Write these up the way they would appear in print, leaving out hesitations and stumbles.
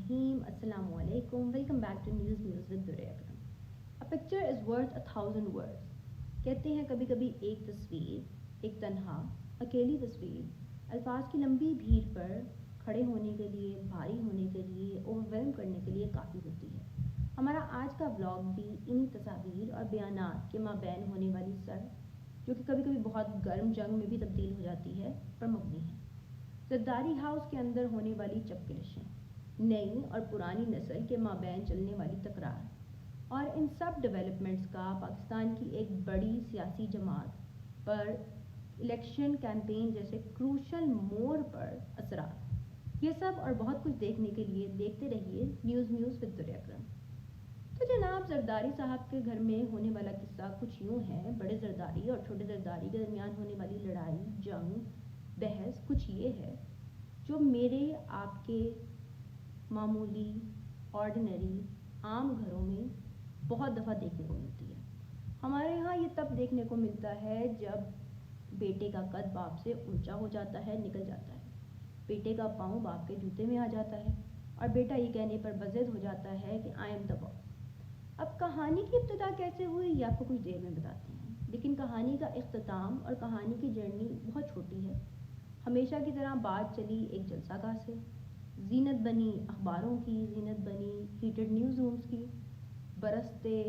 Bismillahirrahmanirrahim. Assalamu alaikum. Welcome back to News with Durya Akram. A picture is worth 1,000 words. कहते हैं कभी कभी एक तस्वीर, एक तन्हा अकेली तस्वीर अल्फाज की लंबी भीड़ पर खड़े होने के लिए, भारी होने के लिए, ओवरवेलम करने के लिए काफ़ी होती है। हमारा आज का व्लॉग भी इन्हीं तस्वीर और बयानात के माबैन होने वाली सड़ जो कि कभी कभी बहुत गर्म जंग में भी तब्दील हो जाती है पर मबनी है। जरदारी हाउस के अंदर होने वाली चपकलिशें, नई और पुरानी नस्ल के माबैन चलने वाली तकरार और इन सब डेवलपमेंट्स का पाकिस्तान की एक बड़ी सियासी जमात पर इलेक्शन कैंपेन जैसे क्रूशल मोड़ पर असरात, ये सब और बहुत कुछ देखने के लिए देखते रहिए न्यूज़ विद दुर्या अकरम। तो जनाब जरदारी साहब के घर में होने वाला किस्सा कुछ यूँ है। बड़े जरदारी और छोटे जरदारी के दरमियान होने वाली लड़ाई, जंग, बहस कुछ ये है जो मेरे आपके मामूली ऑर्डिनरी आम घरों में बहुत दफ़ा देखने को मिलती है। हमारे यहाँ ये तब देखने को मिलता है जब बेटे का कद बाप से ऊंचा हो जाता है, निकल जाता है, बेटे का पाँव बाप के जूते में आ जाता है और बेटा ये कहने पर बज़िद हो जाता है कि आई एम द बॉस। अब कहानी की इब्तिदा कैसे हुई ये आपको कुछ देर में बताते हैं, लेकिन कहानी का इख्तिताम और कहानी की जर्नी बहुत छोटी है। हमेशा की तरह बात चली एक जलसागाह से, जीनत बनी अखबारों की, जीनत बनी हीटेड न्यूज़ रूम्स की, बरसते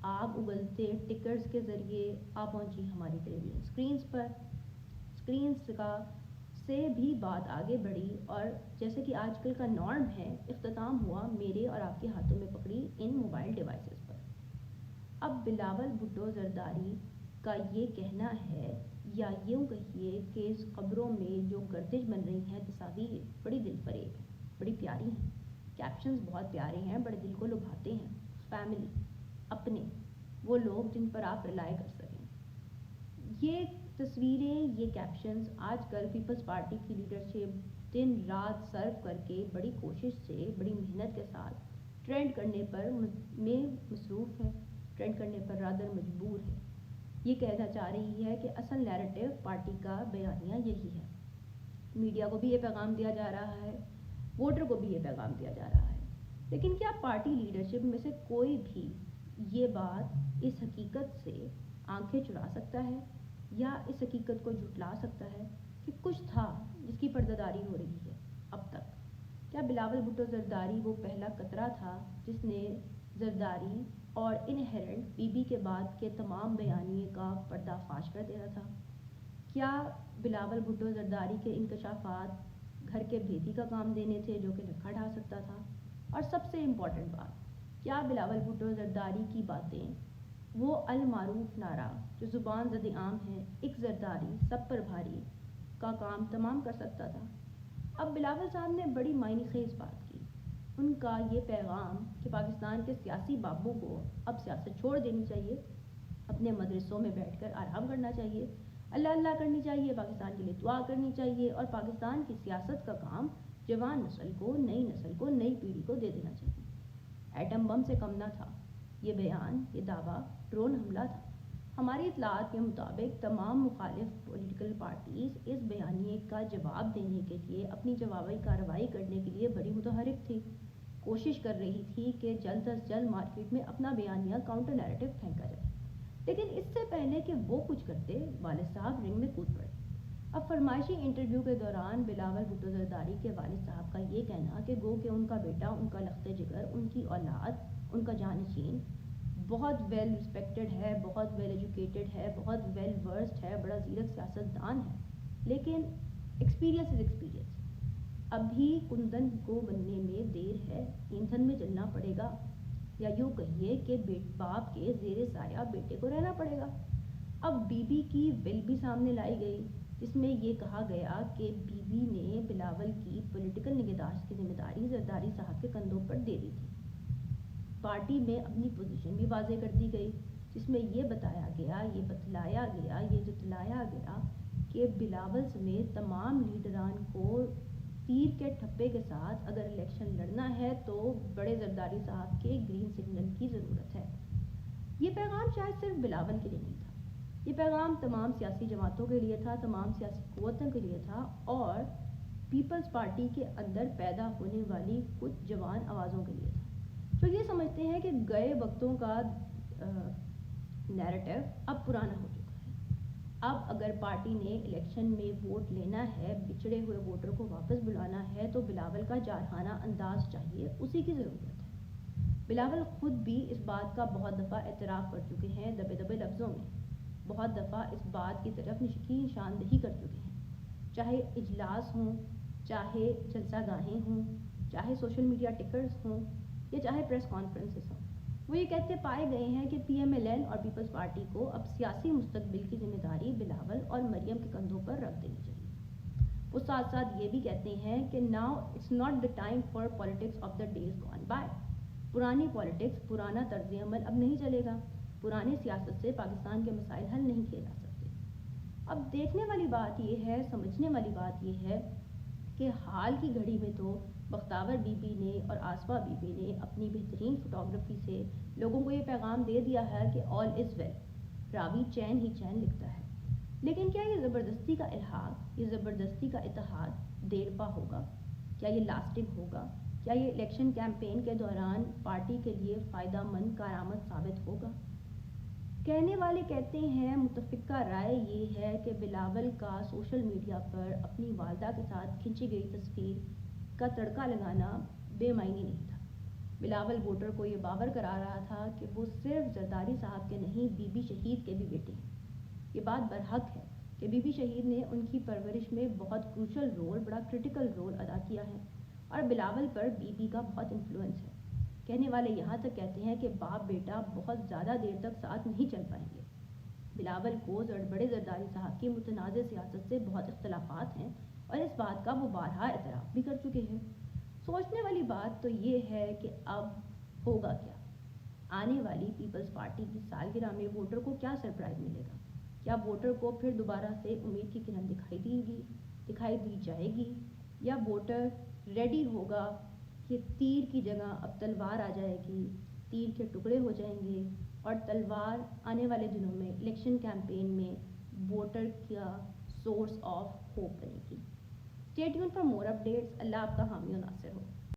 आग उगलते टिकर्स के ज़रिए आ पहुंची हमारी टेलीविज़न स्क्रीन्स पर। स्क्रीन्स का से भी बात आगे बढ़ी और जैसे कि आजकल का नॉर्म है, इख्तिताम हुआ मेरे और आपके हाथों में पकड़ी इन मोबाइल डिवाइसेस पर। अब बिलावल भुट्टो जरदारी का ये कहना है, या यूँ कहिए कि इस खबरों में जो गर्दिश बन रही हैं तस्वीर बड़ी दिलफरेब है, बड़ी प्यारी हैं, कैप्शंस बहुत प्यारे हैं, बड़े दिल को लुभाते हैं। फैमिली, अपने, वो लोग जिन पर आप रिलाय कर सकें। ये तस्वीरें, ये कैप्शंस आजकल पीपल्स पार्टी की लीडरशिप दिन रात सर्व करके बड़ी कोशिश से, बड़ी मेहनत के साथ ट्रेंड करने पर में मसरूफ़ है, ट्रेंड करने पर रादर मजबूर है। ये कहना चाह रही है कि असल नैरेटिव पार्टी का बयानिया यही है। मीडिया को भी ये पैगाम दिया जा रहा है, वोटर को भी ये पैगाम दिया जा रहा है, लेकिन क्या पार्टी लीडरशिप में से कोई भी ये बात, इस हकीकत से आंखें चुरा सकता है या इस हकीकत को झुटला सकता है कि कुछ था जिसकी पर्दादारी हो रही है अब तक? क्या बिलावल भुट्टो जरदारी वो पहला कतरा था जिसने जरदारी और इनहेरेंट बीबी के बाद के तमाम बयानिए का पर्दाफाश कर देना था? क्या बिलावल भुट्टो जरदारी के इंकशाफात घर के भेदी का काम देने थे जो कि लखा ढा सकता था? और सबसे इम्पॉर्टेंट बात, क्या बिलावल भुट्टो जरदारी की बातें, वो अल मारूफ नारा जो ज़ुबान ज़द आम है, एक जरदारी सब पर भारी, का काम तमाम कर सकता था? अब बिलावल साहब ने बड़ी मायने खेज़ बात की। उनका ये पैगाम कि पाकिस्तान के सियासी बाबू को अब सियासत छोड़ देनी चाहिए, अपने मदरसों में बैठकर आराम करना चाहिए, अल्लाह अल्लाह करनी चाहिए, पाकिस्तान के लिए दुआ करनी चाहिए और पाकिस्तान की सियासत का काम जवान नस्ल को, नई नस्ल को, नई पीढ़ी को दे देना चाहिए। एटम बम से कम ना था ये बयान, ये दावा ड्रोन हमला था। हमारी इतलात के मुताबिक तमाम मुखालिफ पॉलिटिकल पार्टीज़ इस बयानिए का जवाब देने के लिए, अपनी जवाबी कार्रवाई करने के लिए बड़ी मुतहरिक थी, कोशिश कर रही थी कि जल्द अज जल्द मार्केट में अपना बयानिया काउंटर नैरेटिव फेंका जाए। लेकिन इससे पहले कि वो कुछ करते, वालिद साहब रिंग में कूद पड़े। अब फरमाइशी इंटरव्यू के दौरान बिलावल भुट्टो जरदारी के वालिद साहब का ये कहना कि गो कि उनका बेटा, उनका लख्ते जिगर, उनकी औलाद, उनका जानशीन बहुत वेल रिस्पेक्टेड है, बहुत वेल एजुकेटेड है, बहुत वेल वर्स्ड है, बड़ा ज़ीरक सियासतदान है, लेकिन एक्सपीरियंस इज़ एक्सपीरियंस। अभी कुंदन को बनने में देर है, ईंधन में जलना पड़ेगा, या यूँ कहिए कि बाप के ज़ेरे साया बेटे को रहना पड़ेगा। अब बीबी की विल भी सामने लाई गई जिसमें ये कहा गया कि बीबी ने बिलावल की पॉलिटिकल निगहदाश्त की जिम्मेदारी जरदारी साहब के कंधों पर दे दी थी। पार्टी में अपनी पोजीशन भी वाज़ेह कर दी गई जिसमें ये बताया गया, ये बतलाया गया, ये जतलाया गया कि बिलावल समेत तमाम लीडरान को तीर के ठप्पे के साथ अगर इलेक्शन लड़ना है तो बड़े जरदारी साहब के ग्रीन सिग्नल की ज़रूरत है। ये पैगाम शायद सिर्फ बिलावल के लिए नहीं था, ये पैगाम तमाम सियासी जमातों के लिए था, तमाम सियासी क़ुव्वतों के लिए था और پیپلز پارٹی کے اندر پیدا ہونے والی کچھ جوان آوازوں کے لیے تھا جو یہ سمجھتے ہیں کہ گئے وقتوں کا نیریٹو اب پرانا ہو چکا ہے. اب اگر پارٹی نے الیکشن میں ووٹ لینا ہے، بچھڑے ہوئے ووٹر کو واپس بلانا ہے تو بلاول کا جارحانہ انداز چاہیے، اسی کی ضرورت ہے. بلاول خود بھی اس بات کا بہت دفعہ اعتراف کر چکے ہیں دبے دبے لفظوں میں، بہت دفعہ اس بات کی طرف نشاندہی کر چکے ہیں، چاہے اجلاس ہوں، چاہے جلسہ گاہیں ہوں، چاہے سوشل میڈیا ٹکرز ہوں، یا چاہے پریس کانفرنسز ہوں. وہ یہ کہتے پائے گئے ہیں کہ پی ایم ایل این اور پیپلز پارٹی کو اب سیاسی مستقبل کی ذمہ داری بلاول اور مریم کے کندھوں پر رکھ دینی چاہیے. وہ ساتھ ساتھ یہ بھی کہتے ہیں کہ now it's not the time for politics of the days gone by. پرانی پالیٹکس، پرانا طرز عمل اب نہیں چلے گا. پرانی سیاست سے پاکستان کے مسائل حل نہیں کیے جا سکتے. اب دیکھنے والی بات یہ ہے، سمجھنے والی بات یہ ہے کہ حال کی گھڑی میں تو بختاور بی بی نے اور آصفہ بی بی نے اپنی بہترین فوٹوگرافی سے لوگوں کو یہ پیغام دے دیا ہے کہ آل از ویل، راوی چین ہی چین لکھتا ہے. لیکن کیا یہ زبردستی کا الحاق، یہ زبردستی کا اتحاد دیر پا ہوگا؟ کیا یہ لاسٹنگ ہوگا؟ کیا یہ الیکشن کیمپین کے دوران پارٹی کے لیے فائدہ مند کارآمد ثابت ہوگا؟ کہنے والے کہتے ہیں، متفقہ رائے یہ ہے کہ بلاول کا سوشل میڈیا پر اپنی والدہ کے ساتھ کھینچی گئی تصویر کا تڑکا لگانا بے معنی نہیں تھا. بلاول ووٹر کو یہ باور کرا رہا تھا کہ وہ صرف زرداری صاحب کے نہیں، بی بی شہید کے بھی بیٹے ہیں. یہ بات برحق ہے کہ بی بی شہید نے ان کی پرورش میں بہت کروشل رول، بڑا کرٹیکل رول ادا کیا ہے، اور بلاول پر بی بی کا بہت انفلوئنس ہے. کہنے والے یہاں تک کہتے ہیں کہ باپ بیٹا بہت زیادہ دیر تک ساتھ نہیں چل پائیں گے. بلاول کو بڑے زرداری صاحب کی متنازع سیاست سے بہت اختلافات ہیں، اور اس بات کا وہ بارہا اعتراف بھی کر چکے ہیں. سوچنے والی بات تو یہ ہے کہ اب ہوگا کیا؟ آنے والی پیپلز پارٹی کی سالگرہ میں ووٹر کو کیا سرپرائز ملے گا؟ کیا ووٹر کو پھر دوبارہ سے امید کی کرن دکھائی دی جائے گی، یا ووٹر ریڈی ہوگا کہ تیر کی جگہ اب تلوار آ جائے گی، تیر کے ٹکڑے ہو جائیں گے، اور تلوار آنے والے دنوں میں الیکشن کیمپین میں ووٹر کا سورس آف ہوپ بنے گی؟ Stay tune for more updates. اللہ آپ کا حامی و ناصر ہو.